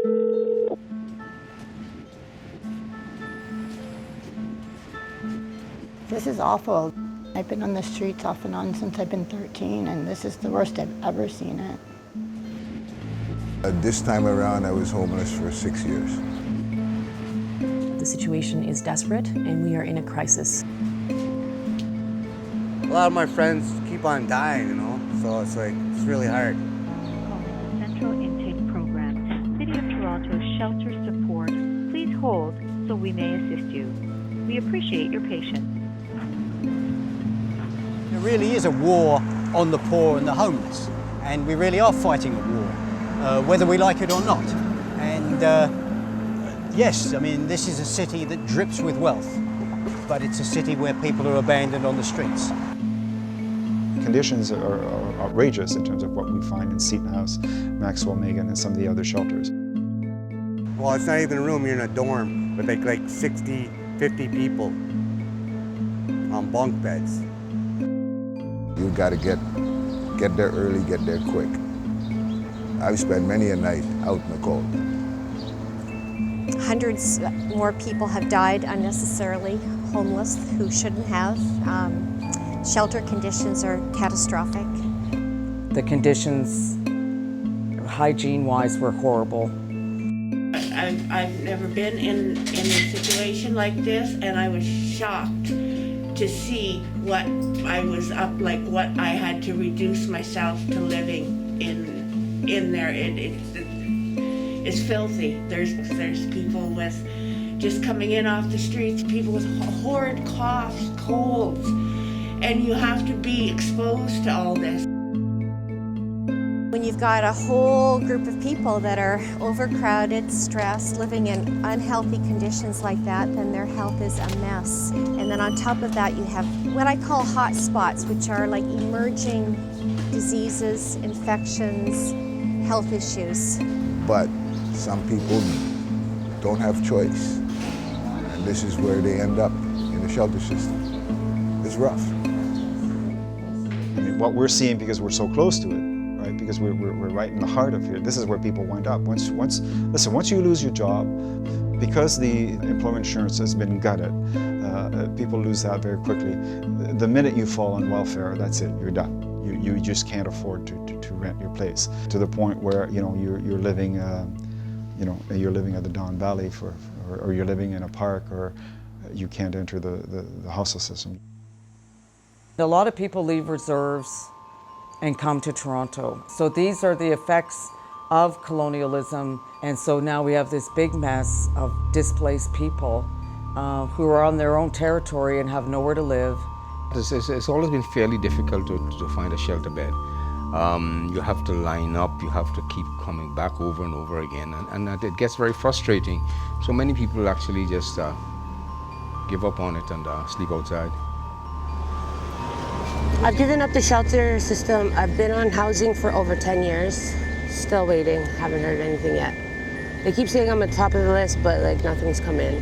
This is awful. I've been on the streets off and on since I've been 13, and this is the worst I've ever seen it. This time around, I was homeless for 6 years. The situation is desperate, and we are in a crisis. A lot of my friends keep on dying, you know, so it's like, it's really hard. Calling the Central Intake Program, City of Toronto Shelter Support. Please hold so we may assist you. We appreciate your patience. There really is a war on the poor and the homeless, and we really are fighting a war, whether we like it or not. And yes, I mean, this is a city that drips with wealth, but it's a city where people are abandoned on the streets. Conditions are outrageous in terms of what we find in Seton House, Maxwell Megan, and some of the other shelters. Well, it's not even a room, you're in a dorm with like 60, 50 people on bunk beds. You gotta get there early, get there quick. I've spent many a night out in the cold. Hundreds more people have died unnecessarily, homeless, who shouldn't have. Shelter conditions are catastrophic. The conditions, hygiene-wise, were horrible. I've never been in a situation like this, and I was shocked to see what I was up, like what I had to reduce myself to living in there. It's filthy. There's people with just coming in off the streets, people with horrid coughs, colds, and you have to be exposed to all this. When you've got a whole group of people that are overcrowded, stressed, living in unhealthy conditions like that, then their health is a mess. And then on top of that, you have what I call hot spots, which are like emerging diseases, infections, health issues. But some people don't have choice, and this is where they end up in the shelter system. It's rough. I mean, what we're seeing, because we're so close to it, right? Because we're right in the heart of here. This is where people wind up. Once you lose your job, because the employment insurance has been gutted, people lose that very quickly. The minute you fall on welfare, that's it. You're done. You just can't afford to rent your place, to the point where you're living you're living at the Don Valley or you're living in a park, or you can't enter the hostel system. A lot of people leave reserves and come to Toronto. So these are the effects of colonialism, and so now we have this big mess of displaced people who are on their own territory and have nowhere to live. It's always been fairly difficult to find a shelter bed. You have to line up, you have to keep coming back over and over again, and it gets very frustrating. So many people actually just give up on it and sleep outside. I've given up the shelter system. I've been on housing for over 10 years. Still waiting, haven't heard anything yet. They keep saying I'm at the top of the list, but like nothing's come in.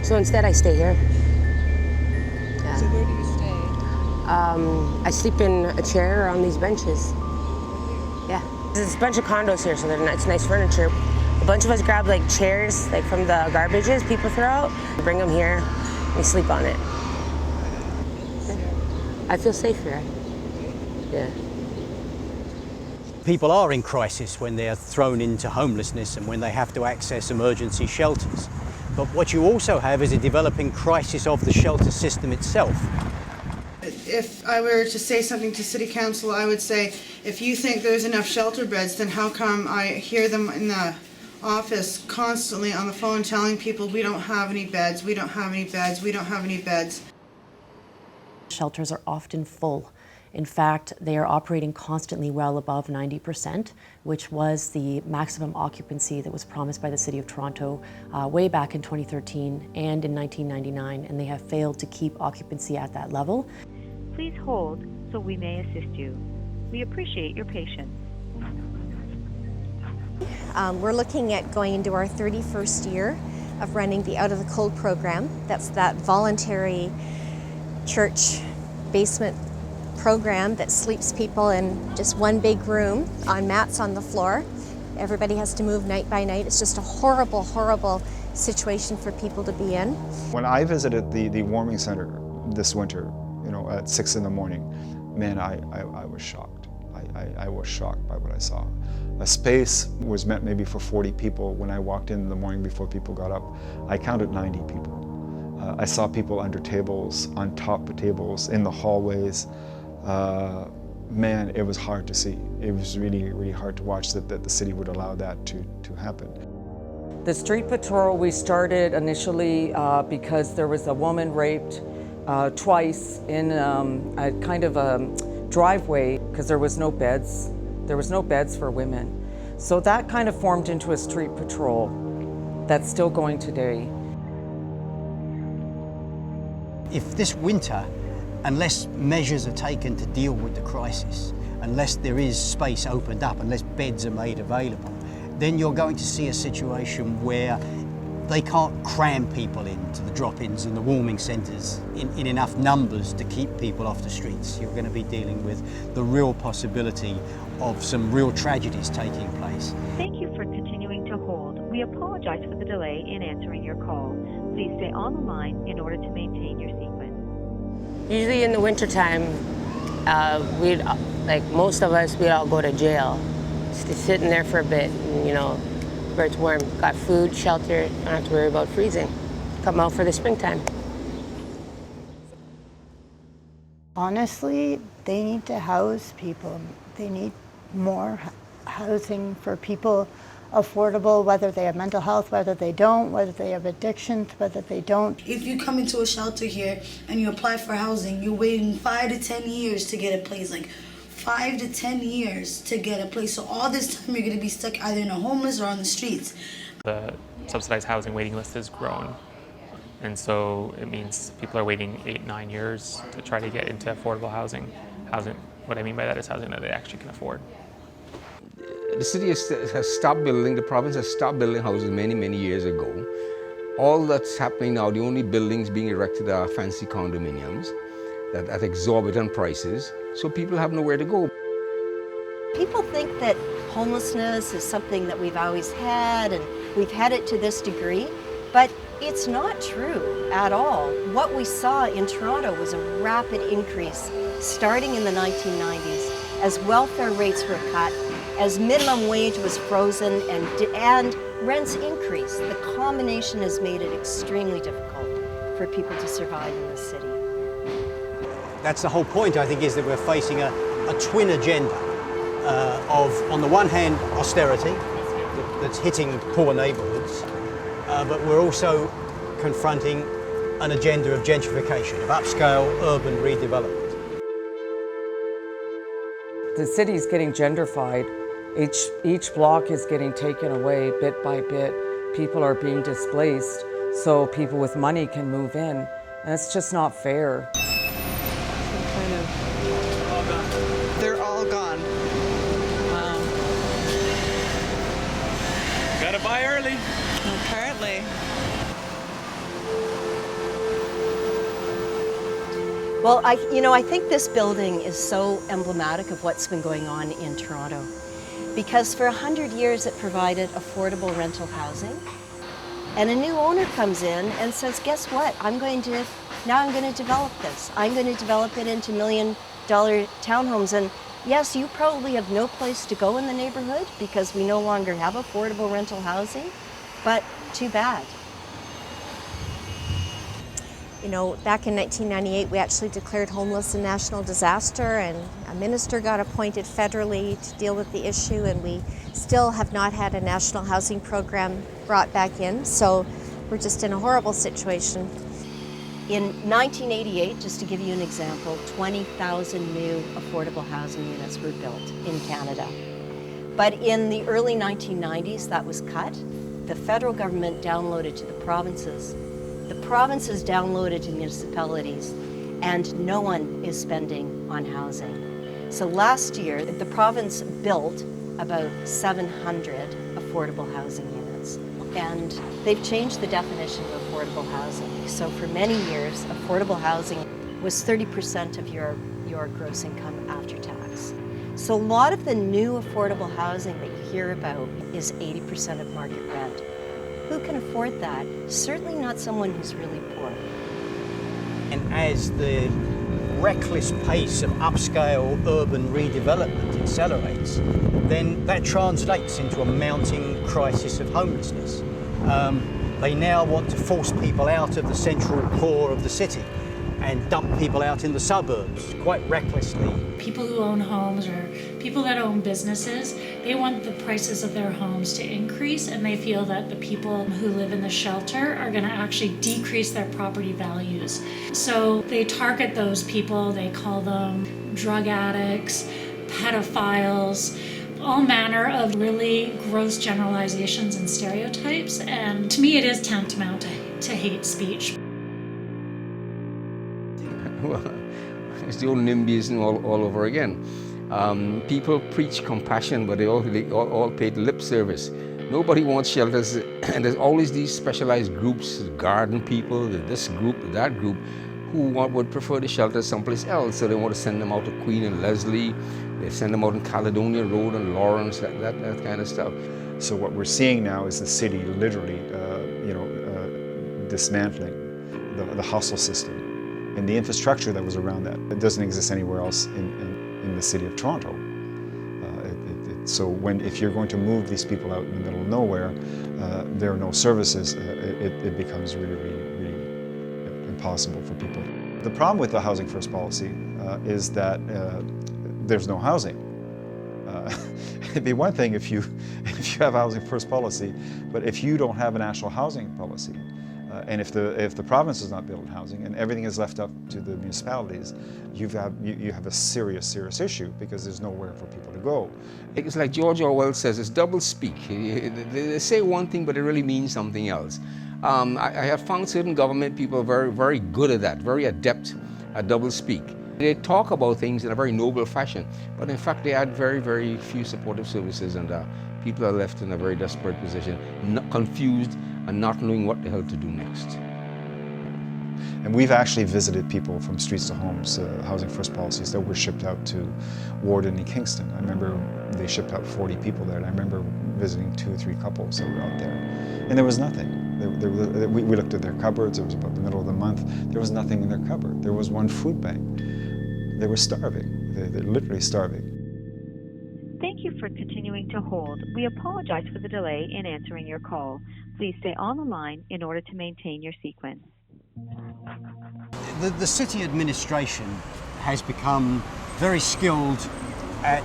So instead I stay here. Yeah. So where do you stay? I sleep in a chair or on these benches. Yeah. There's a bunch of condos here, so it's nice furniture. A bunch of us grab like chairs like from the garbages people throw out, bring them here, we sleep on it. I feel safe here. Yeah. People are in crisis when they're thrown into homelessness and when they have to access emergency shelters. But what you also have is a developing crisis of the shelter system itself. If I were to say something to City Council, I would say, if you think there's enough shelter beds, then how come I hear them in the office constantly on the phone telling people we don't have any beds, we don't have any beds, we don't have any beds. Shelters are often full. In fact, they are operating constantly well above 90%, which was the maximum occupancy that was promised by the City of Toronto way back in 2013 and in 1999, and they have failed to keep occupancy at that level. Please hold so we may assist you. We appreciate your patience. We're looking at going into our 31st year of running the Out of the Cold program. That's that voluntary church basement program that sleeps people in just one big room on mats on the floor. Everybody has to move night by night. It's just a horrible, horrible situation for people to be in. When I visited the warming center this winter, you know, at 6 in the morning, man, I was shocked. I was shocked by what I saw. A space was meant maybe for 40 people. When I walked in the morning before people got up, I counted 90 people. I saw people under tables, on top of tables, in the hallways. Man, it was hard to see. It was really, really hard to watch that the city would allow that to happen. The street patrol we started initially because there was a woman raped twice in a kind of a driveway because there was no beds. There was no beds for women. So that kind of formed into a street patrol that's still going today. If this winter, unless measures are taken to deal with the crisis, unless there is space opened up, unless beds are made available, then you're going to see a situation where they can't cram people into the drop-ins and the warming centres in enough numbers to keep people off the streets. You're going to be dealing with the real possibility of some real tragedies taking place. Thank you for continuing to hold. We apologize for the delay in answering your call. Please stay on the line in order to maintain your sequence. Usually in the wintertime, like most of us, we'd all go to jail. Just sitting there for a bit, and, you know, where it's warm. Got food, shelter, don't have to worry about freezing. Come out for the springtime. Honestly, they need to house people. They need more housing for people, affordable, whether they have mental health, whether they don't, whether they have addictions, whether they don't. If you come into a shelter here and you apply for housing, you're waiting 5 to 10 years to get a place, like 5 to 10 years to get a place. So all this time you're going to be stuck either in a homeless or on the streets. The subsidized housing waiting list has grown. And so it means people are waiting 8-9 years to try to get into affordable housing. What I mean by that is housing that they actually can afford. The city has stopped building, the province has stopped building houses many, many years ago. All that's happening now, the only buildings being erected are fancy condominiums that at exorbitant prices, so people have nowhere to go. People think that homelessness is something that we've always had and we've had it to this degree, but it's not true at all. What we saw in Toronto was a rapid increase starting in the 1990s as welfare rates were cut, as minimum wage was frozen and rents increased. The combination has made it extremely difficult for people to survive in this city. That's the whole point, I think, is that we're facing a twin agenda of, on the one hand, austerity that's hitting poor neighbourhoods, but we're also confronting an agenda of gentrification, of upscale urban redevelopment. The city's getting gentrified. Each block is getting taken away bit by bit. People are being displaced so people with money can move in. And it's just not fair. They're all gone. Wow. Gotta buy early. Apparently. Well, I think this building is so emblematic of what's been going on in Toronto. Because for 100 years it provided affordable rental housing. And a new owner comes in and says, guess what? I'm going to develop this. I'm going to develop it into $1 million townhomes. And yes, you probably have no place to go in the neighborhood because we no longer have affordable rental housing, but too bad. You know, back in 1998, we actually declared homeless a national disaster, and a minister got appointed federally to deal with the issue, and we still have not had a national housing program brought back in, so we're just in a horrible situation. In 1988, just to give you an example, 20,000 new affordable housing units were built in Canada. But in the early 1990s, that was cut. The federal government downloaded to the provinces. The provinces downloaded to municipalities, and no one is spending on housing. So last year, the province built about 700 affordable housing units, and they've changed the definition of affordable housing. So for many years, affordable housing was 30% of your gross income after tax. So a lot of the new affordable housing that you hear about is 80% of market rent. Who can afford that? Certainly not someone who's really poor. And as the reckless pace of upscale urban redevelopment accelerates, then that translates into a mounting crisis of homelessness. They now want to force people out of the central core of the city and dump people out in the suburbs quite recklessly. People who own homes or people that own businesses, they want the prices of their homes to increase, and they feel that the people who live in the shelter are going to actually decrease their property values. So they target those people, they call them drug addicts, pedophiles, all manner of really gross generalizations and stereotypes, and to me it is tantamount to hate speech. Well, it's the old NIMBYism all over again. People preach compassion, but they all pay lip service. Nobody wants shelters, and there's always these specialized groups, garden people, this group, that group, who would prefer the shelters someplace else. So they want to send them out to Queen and Leslie, they send them out in Caledonia Road and Lawrence, that kind of stuff. So what we're seeing now is the city literally, dismantling the hostel system and the infrastructure that was around that. It doesn't exist anywhere else in the city of Toronto. So if you're going to move these people out in the middle of nowhere, there are no services, it becomes really impossible for people. The problem with the Housing First policy is that there's no housing. It'd be one thing if you have a Housing First policy, but if you don't have a national housing policy, and if the province is not building housing and everything is left up to the municipalities, you have a serious issue, because there's nowhere for people to go. It's like George Orwell says, it's double speak. They say one thing, but it really means something else. I have found certain government people very good at that, very adept at double speak. They talk about things in a very noble fashion, but in fact they add very few supportive services, and people are left in a very desperate position, confused and not knowing what the hell to do next. And we've actually visited people from Streets to Homes, Housing First policies that were shipped out to Warden and Kingston. I remember they shipped out 40 people there, and I remember visiting 2 or 3 couples that were out there, and there was nothing. We looked at their cupboards. It was about the middle of the month. There was nothing in their cupboard. There was one food bank. They were starving. They're literally starving. Thank you for continuing to hold. We apologize for the delay in answering your call. Please stay on the line in order to maintain your sequence. The city administration has become very skilled at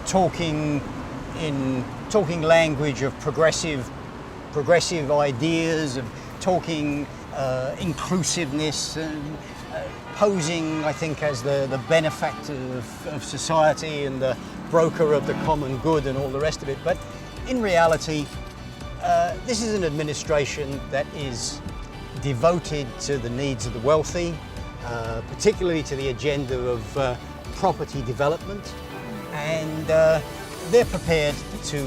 talking language of progressive ideas, of talking inclusiveness, and posing, I think, as the benefactor of society and the broker of the common good and all the rest of it. But in reality, this is an administration that is devoted to the needs of the wealthy, particularly to the agenda of property development, and they're prepared to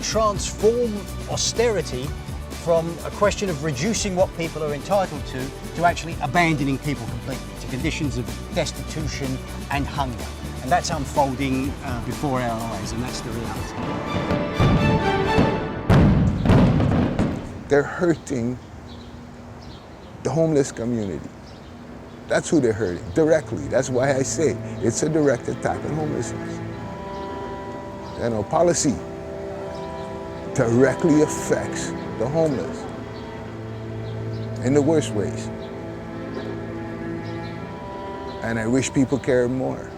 transform austerity from a question of reducing what people are entitled to actually abandoning people completely, to conditions of destitution and hunger. And that's unfolding before our eyes, and that's the reality. They're hurting the homeless community. That's who they're hurting, directly. That's why I say it's a direct attack on homelessness. Policy directly affects the homeless in the worst ways. And I wish people cared more.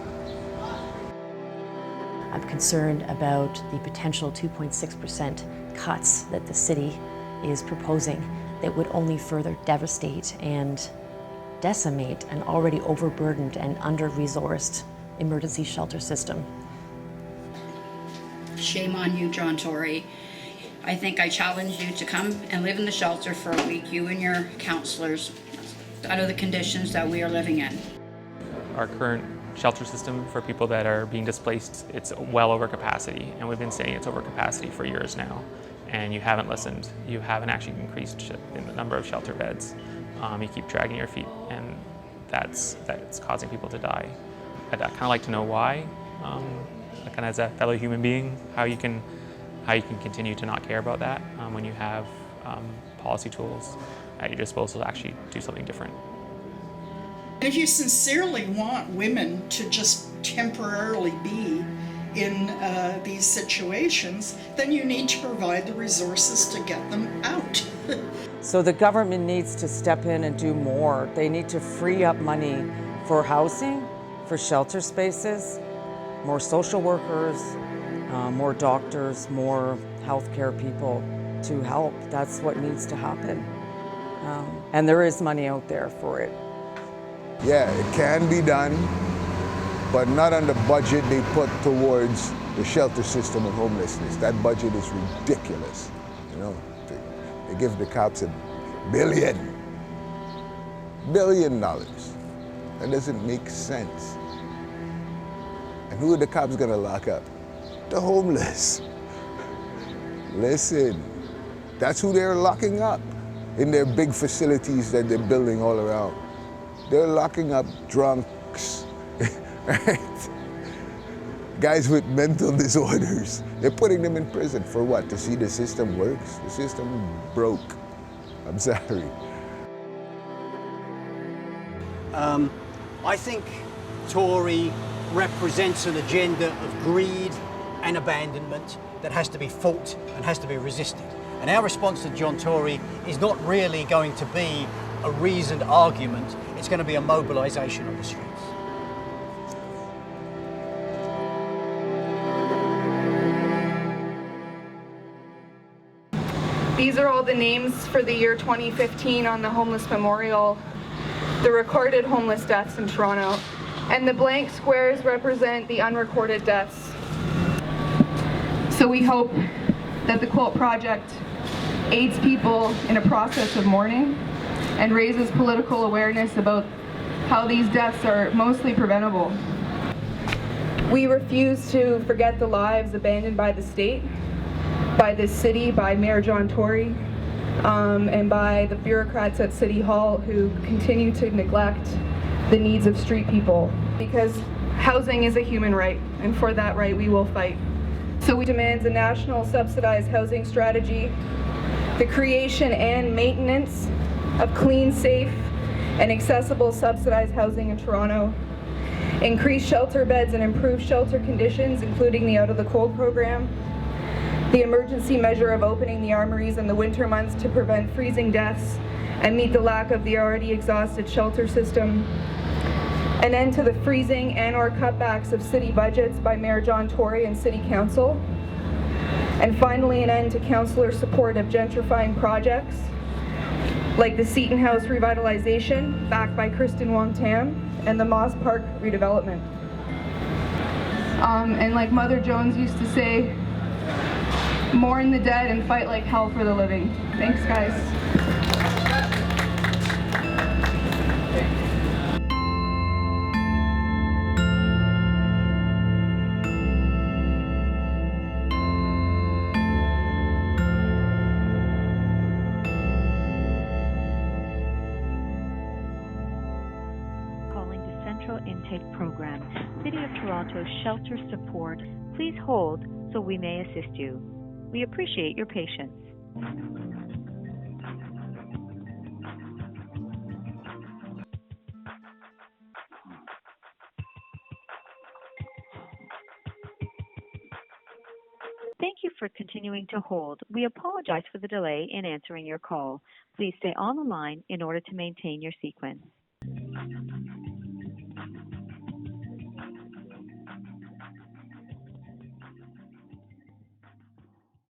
I'm concerned about the potential 2.6% cuts that the city is proposing that would only further devastate and decimate an already overburdened and under-resourced emergency shelter system. Shame on you, John Tory. I think I challenge you to come and live in the shelter for a week, you and your counselors, under the conditions that we are living in. Our current shelter system for people that are being displaced, it's well over capacity, and we've been saying it's over capacity for years now, and you haven't listened. You haven't actually increased in the number of shelter beds. You keep dragging your feet, and that's causing people to die. I'd kind of like to know why. kind of as a fellow human being, how you can continue to not care about that when you have policy tools at your disposal to actually do something different. If you sincerely want women to just temporarily be in these situations, then you need to provide the resources to get them out. So the government needs to step in and do more. They need to free up money for housing, for shelter spaces, more social workers, more doctors, more healthcare people to help. That's what needs to happen. And there is money out there for it. Yeah, it can be done, but not on the budget they put towards the shelter system and homelessness. That budget is ridiculous. You know, they give the cops $1 billion. That doesn't make sense. And who are the cops gonna lock up? The homeless. Listen, that's who they're locking up in their big facilities that they're building all around. They're locking up drunks, right? Guys with mental disorders. They're putting them in prison for what? To see the system works? The system broke. I'm sorry. I think Tory represents an agenda of greed and abandonment that has to be fought and has to be resisted. And our response to John Tory is not really going to be a reasoned argument, it's going to be a mobilisation of the streets. These are all the names for the year 2015 on the Homeless Memorial, the recorded homeless deaths in Toronto, and the blank squares represent the unrecorded deaths. So we hope that the Quilt Project aids people in a process of mourning and raises political awareness about how these deaths are mostly preventable. We refuse to forget the lives abandoned by the state, by this city, by Mayor John Tory, and by the bureaucrats at City Hall who continue to neglect the needs of street people. Because housing is a human right, and for that right we will fight. So we demand a national subsidized housing strategy, the creation and maintenance of clean, safe, and accessible subsidized housing in Toronto, increase shelter beds and improve shelter conditions, including the Out of the Cold program, the emergency measure of opening the armories in the winter months to prevent freezing deaths and meet the lack of the already exhausted shelter system, an end to the freezing and/or cutbacks of city budgets by Mayor John Tory and City Council, and finally an end to councillor support of gentrifying projects like the Seton House revitalization, backed by Kristen Wong-Tam, and the Moss Park redevelopment. And like Mother Jones used to say, mourn the dead and fight like hell for the living. Thanks, guys. Intake program, City of Toronto Shelter Support. Please hold so we may assist you. We appreciate your patience. Thank you for continuing to hold. We apologize for the delay in answering your call. Please stay on the line in order to maintain your sequence.